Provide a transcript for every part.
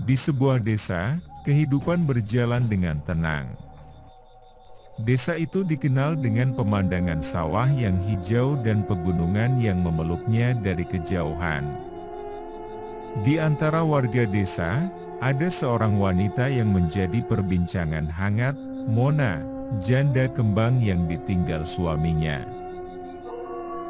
Di sebuah desa, kehidupan berjalan dengan tenang. Desa itu dikenal dengan pemandangan sawah yang hijau dan pegunungan yang memeluknya dari kejauhan. Di antara warga desa, ada seorang wanita yang menjadi perbincangan hangat, Mona, janda kembang yang ditinggal suaminya.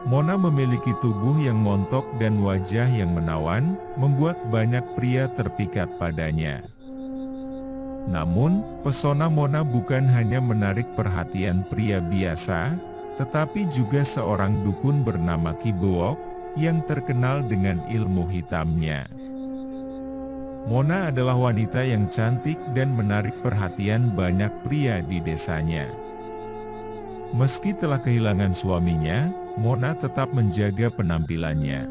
Mona memiliki tubuh yang montok dan wajah yang menawan, membuat banyak pria terpikat padanya. Namun, pesona Mona bukan hanya menarik perhatian pria biasa, tetapi juga seorang dukun bernama Ki Bewok, yang terkenal dengan ilmu hitamnya. Mona adalah wanita yang cantik dan menarik perhatian banyak pria di desanya. Meski telah kehilangan suaminya, Mona tetap menjaga penampilannya.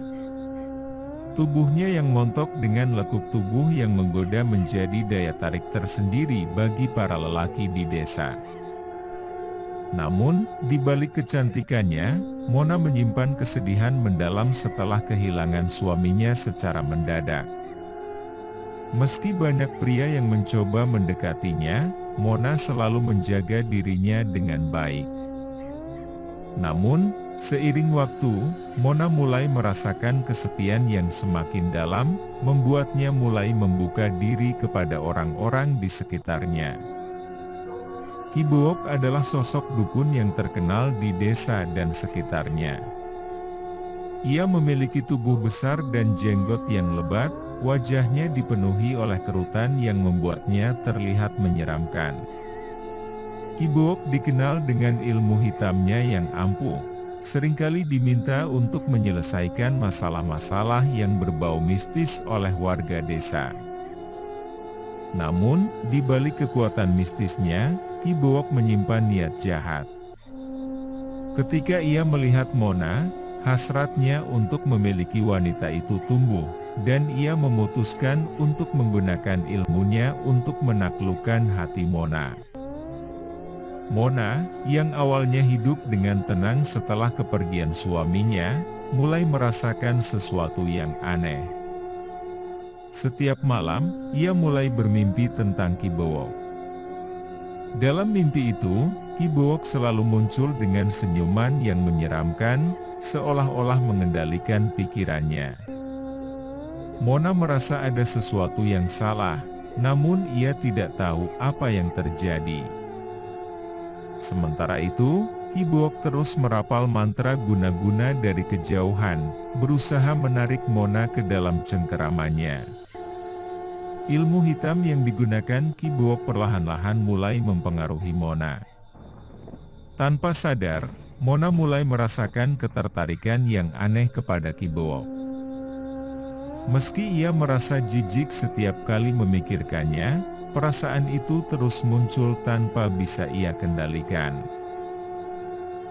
Tubuhnya yang montok dengan lekuk tubuh yang menggoda menjadi daya tarik tersendiri bagi para lelaki di desa. Namun, di balik kecantikannya, Mona menyimpan kesedihan mendalam setelah kehilangan suaminya secara mendadak. Meski banyak pria yang mencoba mendekatinya, Mona selalu menjaga dirinya dengan baik. Namun, seiring waktu, Mona mulai merasakan kesepian yang semakin dalam, membuatnya mulai membuka diri kepada orang-orang di sekitarnya. Ki Bewok adalah sosok dukun yang terkenal di desa dan sekitarnya. Ia memiliki tubuh besar dan jenggot yang lebat, wajahnya dipenuhi oleh kerutan yang membuatnya terlihat menyeramkan. Ki Bewok dikenal dengan ilmu hitamnya yang ampuh, seringkali diminta untuk menyelesaikan masalah-masalah yang berbau mistis oleh warga desa. Namun, di balik kekuatan mistisnya, Ki Bewok menyimpan niat jahat. Ketika ia melihat Mona, hasratnya untuk memiliki wanita itu tumbuh, dan ia memutuskan untuk menggunakan ilmunya untuk menaklukkan hati Mona. Mona, yang awalnya hidup dengan tenang setelah kepergian suaminya, mulai merasakan sesuatu yang aneh. Setiap malam, ia mulai bermimpi tentang Ki Bewok. Dalam mimpi itu, Ki Bewok selalu muncul dengan senyuman yang menyeramkan, seolah-olah mengendalikan pikirannya. Mona merasa ada sesuatu yang salah, namun ia tidak tahu apa yang terjadi. Sementara itu, Ki Bewok terus merapal mantra guna-guna dari kejauhan, berusaha menarik Mona ke dalam cengkeramannya. Ilmu hitam yang digunakan Ki Bewok perlahan-lahan mulai mempengaruhi Mona. Tanpa sadar, Mona mulai merasakan ketertarikan yang aneh kepada Ki Bewok. Meski ia merasa jijik setiap kali memikirkannya, perasaan itu terus muncul tanpa bisa ia kendalikan.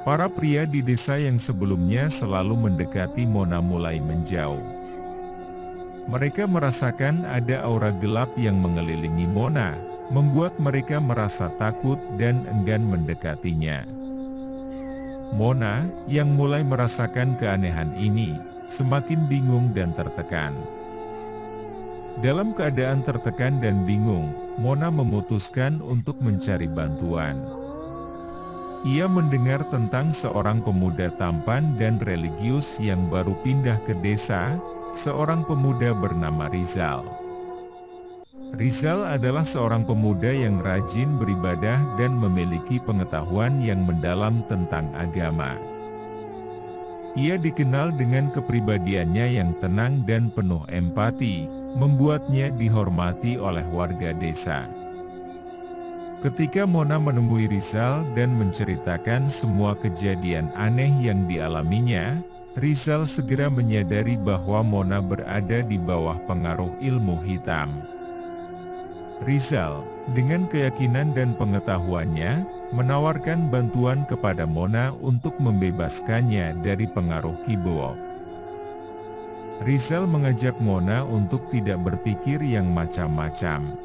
Para pria di desa yang sebelumnya selalu mendekati Mona mulai menjauh. Mereka merasakan ada aura gelap yang mengelilingi Mona, membuat mereka merasa takut dan enggan mendekatinya. Mona, yang mulai merasakan keanehan ini, semakin bingung dan tertekan. Dalam keadaan tertekan dan bingung, Mona memutuskan untuk mencari bantuan. Ia mendengar tentang seorang pemuda tampan dan religius yang baru pindah ke desa, seorang pemuda bernama Rizal. Rizal adalah seorang pemuda yang rajin beribadah dan memiliki pengetahuan yang mendalam tentang agama. Ia dikenal dengan kepribadiannya yang tenang dan penuh empati, membuatnya dihormati oleh warga desa. Ketika Mona menemui Rizal dan menceritakan semua kejadian aneh yang dialaminya, Rizal segera menyadari bahwa Mona berada di bawah pengaruh ilmu hitam. Rizal, dengan keyakinan dan pengetahuannya, menawarkan bantuan kepada Mona untuk membebaskannya dari pengaruh Ki Bewok. Rizal mengajak Mona untuk tidak berpikir yang macam-macam.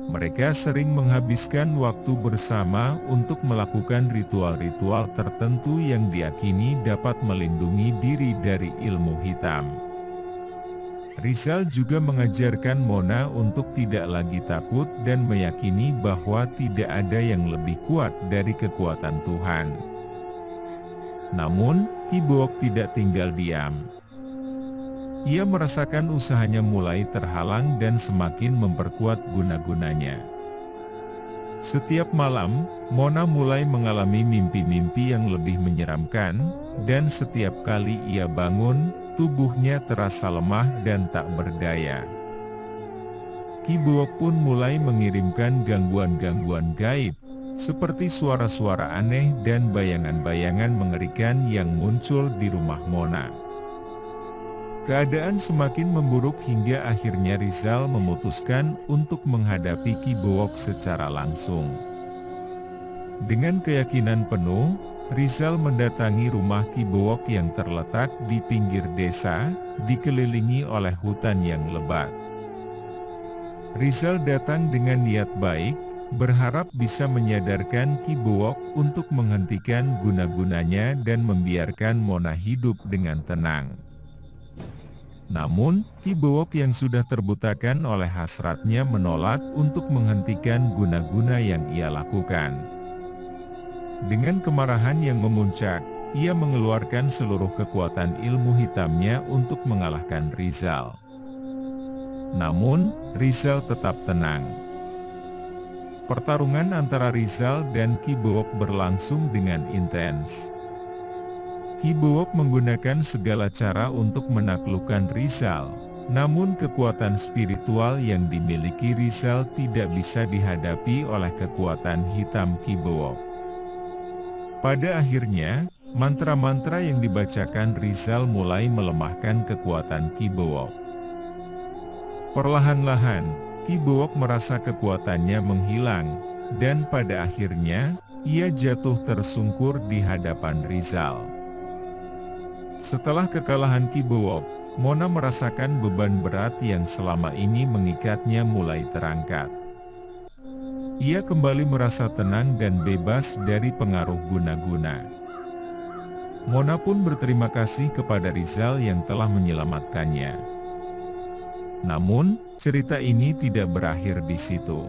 Mereka sering menghabiskan waktu bersama untuk melakukan ritual-ritual tertentu yang diyakini dapat melindungi diri dari ilmu hitam. Rizal juga mengajarkan Mona untuk tidak lagi takut dan meyakini bahwa tidak ada yang lebih kuat dari kekuatan Tuhan. Namun, Ki Book tidak tinggal diam. Ia merasakan usahanya mulai terhalang dan semakin memperkuat guna-gunanya. Setiap malam, Mona mulai mengalami mimpi-mimpi yang lebih menyeramkan, dan setiap kali ia bangun, tubuhnya terasa lemah dan tak berdaya. Ki Book pun mulai mengirimkan gangguan-gangguan gaib, seperti suara-suara aneh dan bayangan-bayangan mengerikan yang muncul di rumah Mona. Keadaan semakin memburuk hingga akhirnya Rizal memutuskan untuk menghadapi Ki Book secara langsung. Dengan keyakinan penuh, Rizal mendatangi rumah Ki Book yang terletak di pinggir desa, dikelilingi oleh hutan yang lebat. Rizal datang dengan niat baik, berharap bisa menyadarkan Ki Book untuk menghentikan guna-gunanya dan membiarkan Mona hidup dengan tenang. Namun, Ki Book yang sudah terbutakan oleh hasratnya menolak untuk menghentikan guna-guna yang ia lakukan. Dengan kemarahan yang memuncak, ia mengeluarkan seluruh kekuatan ilmu hitamnya untuk mengalahkan Rizal. Namun, Rizal tetap tenang. Pertarungan antara Rizal dan Ki Book berlangsung dengan intens. Ki Book menggunakan segala cara untuk menaklukkan Rizal, namun kekuatan spiritual yang dimiliki Rizal tidak bisa dihadapi oleh kekuatan hitam Ki Book. Pada akhirnya, mantra-mantra yang dibacakan Rizal mulai melemahkan kekuatan Ki Book. Perlahan-lahan, Ki Book merasa kekuatannya menghilang, dan pada akhirnya, ia jatuh tersungkur di hadapan Rizal. Setelah kekalahan Ki Book, Mona merasakan beban berat yang selama ini mengikatnya mulai terangkat. Ia kembali merasa tenang dan bebas dari pengaruh guna-guna. Mona pun berterima kasih kepada Rizal yang telah menyelamatkannya. Namun, cerita ini tidak berakhir di situ.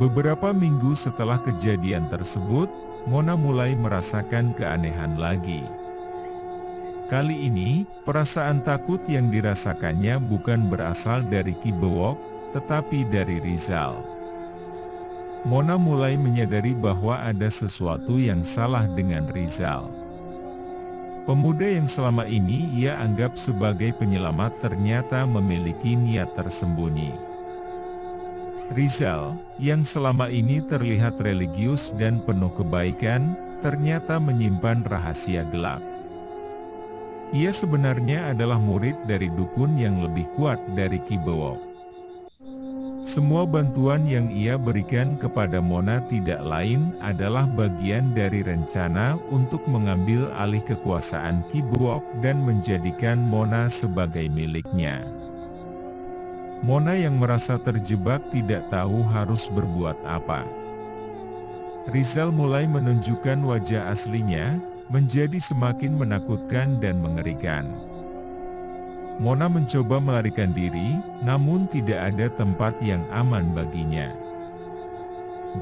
Beberapa minggu setelah kejadian tersebut, Mona mulai merasakan keanehan lagi. Kali ini, perasaan takut yang dirasakannya bukan berasal dari Ki Book, tetapi dari Rizal. Mona mulai menyadari bahwa ada sesuatu yang salah dengan Rizal. Pemuda yang selama ini ia anggap sebagai penyelamat ternyata memiliki niat tersembunyi. Rizal, yang selama ini terlihat religius dan penuh kebaikan, ternyata menyimpan rahasia gelap. Ia sebenarnya adalah murid dari dukun yang lebih kuat dari Ki Book. Semua bantuan yang ia berikan kepada Mona tidak lain adalah bagian dari rencana untuk mengambil alih kekuasaan Ki Book dan menjadikan Mona sebagai miliknya. Mona yang merasa terjebak tidak tahu harus berbuat apa. Rizal mulai menunjukkan wajah aslinya, menjadi semakin menakutkan dan mengerikan. Mona mencoba melarikan diri, namun tidak ada tempat yang aman baginya.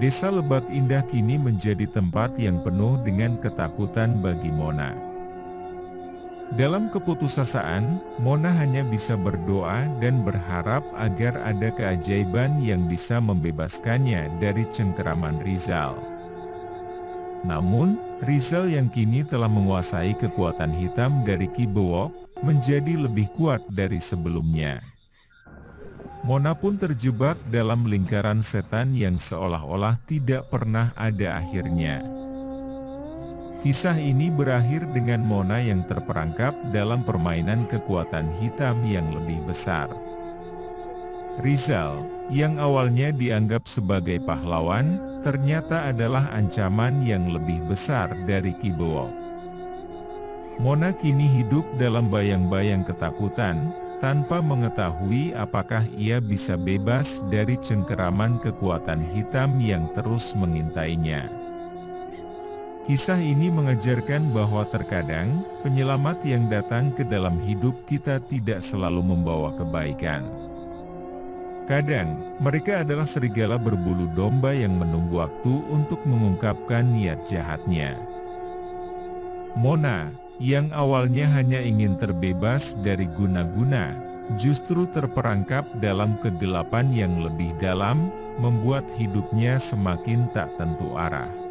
Desa Lebat Indah kini menjadi tempat yang penuh dengan ketakutan bagi Mona. Dalam keputusasaan, Mona hanya bisa berdoa dan berharap agar ada keajaiban yang bisa membebaskannya dari cengkeraman Rizal. Namun, Rizal yang kini telah menguasai kekuatan hitam dari Ki Book, menjadi lebih kuat dari sebelumnya. Mona pun terjebak dalam lingkaran setan yang seolah-olah tidak pernah ada akhirnya. Kisah ini berakhir dengan Mona yang terperangkap dalam permainan kekuatan hitam yang lebih besar. Rizal, yang awalnya dianggap sebagai pahlawan, ternyata adalah ancaman yang lebih besar dari Ki Book. Mona kini hidup dalam bayang-bayang ketakutan, tanpa mengetahui apakah ia bisa bebas dari cengkeraman kekuatan hitam yang terus mengintainya. Kisah ini mengajarkan bahwa terkadang, penyelamat yang datang ke dalam hidup kita tidak selalu membawa kebaikan. Kadang, mereka adalah serigala berbulu domba yang menunggu waktu untuk mengungkapkan niat jahatnya. Mona, yang awalnya hanya ingin terbebas dari guna-guna, justru terperangkap dalam kegelapan yang lebih dalam, membuat hidupnya semakin tak tentu arah.